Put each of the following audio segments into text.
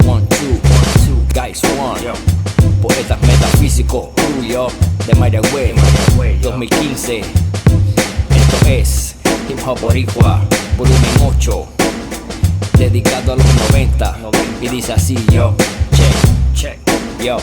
One, two, guys, one. Poetas metafísicos, yo, de Mayagüez, 2015. Esto es Hip Hop Boricua, volumen 8, dedicado a los 90. Y dice así, yo, check, yo.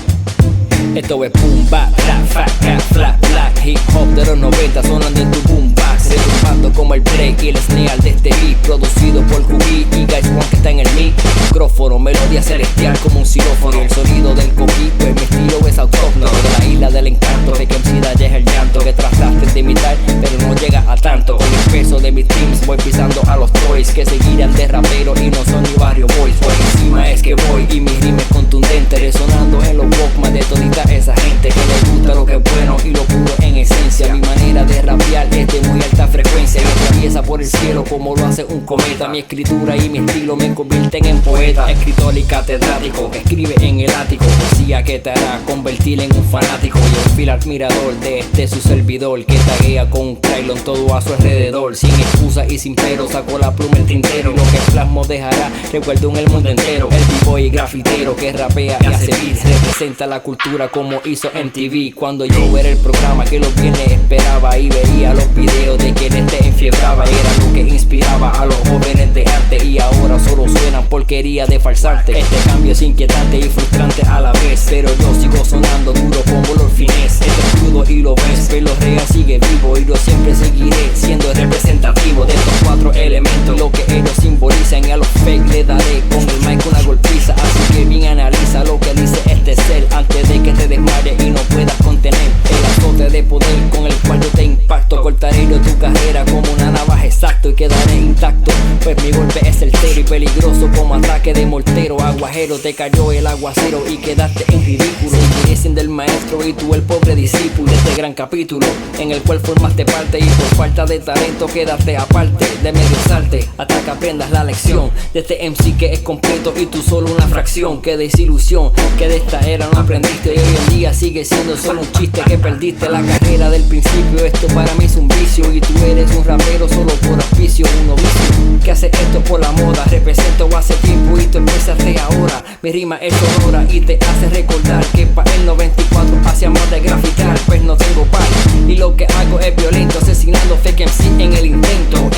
Esto es boom bap, rap, flat, black, hip hop de los 90 sonando en tu boom box, retumbando como el break y el snare de este beat, producido por Cookie y Guys One que está en el mic. Micrófono, melodía celestial como un xilófono, el sonido del Cookie, pues mi estilo es autóctono de la isla del encanto, que MC ya es el llanto que trataste de imitar, pero no llega a tanto. Con el peso de mis teams voy pisando a los toys que seguirán de rapero y no son ni barrio boys. Por encima es que voy y mi rima es contundente, resonando en los Walkman de todita esa gente que le gusta lo que es bueno y lo puro en esencia. Mi manera de rapear es de muy alta frecuencia y atraviesa por el cielo como lo hace un cometa. Mi escritura y mi estilo me convierten en poeta, escritor y catedrático que escribe en el ático, poesía que te hará convertir en un fanático y un fiel admirador de este su servidor que taguea con un Krylon todo a su alrededor. Sin excusa y sin pero saco la pluma el tintero y lo que plasmo dejará recuerdo en el mundo entero. El b-boy grafitero que rapea y hace beats representa la cultura como hizo MTV cuando yo era el programa que los viernes esperaba y veía los videos de quienes te enfiebraba. Era lo que inspiraba a los jóvenes de antes y ahora solo suenan porquería de farsante. Este cambio es inquietante y frustrante a la vez, pero yo sigo sonando duro como los fines. Esto es crudo y lo ves, pero real sigue vivo y yo siempre seguiré siendo representativo de estos cuatro elementos. Lo que ellos simbolizan y a los fake le daré con el mic una golpiza, así que bien analiza lo que dice este ser antes de que te desmayes y no puedas contener el azote de poder con el cual yo te impacto. Cortaré yo tu carrera como una navaja exacto y quedaré intacto, pues mi golpe es certero y peligroso como ataque de mortero. Aguajero, te cayó el aguacero y quedaste en ridículo. Seguiré siendo el maestro y tú el pobre discípulo de este gran capítulo en el cual formaste parte y por falta de talento quedaste aparte de medio salte hasta que aprendas la lección de este MC que es completo y tú solo una fracción. Qué desilusión que de esta era no aprendiste y hoy en día sigue siendo solo un chiste que perdiste la carrera del principio. Esto para mí es un vicio y tú eres un rapero solo por auspicio, un novicio que hace esto por la moda. Represento hace tiempo y tú empezaste ahora. Mi rima es sonora y te hace recordar que para el 94 hacía más de graficar, pues no tengo par y lo que hago es violento, asesinando fake MC en el intento,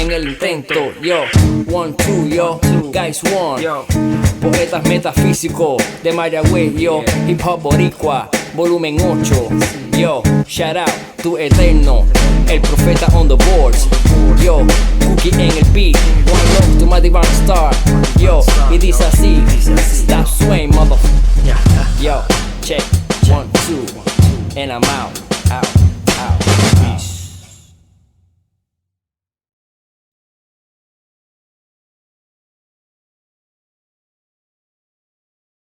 yo, one, two, yo, guys, one, poetas metafísicos de Mayagüez, yo, hip hop boricua, volumen 8, yo, shout out to Eterno, el profeta on the boards, yo, Cookie en el beat, one love to my divine star, yo, y dice así.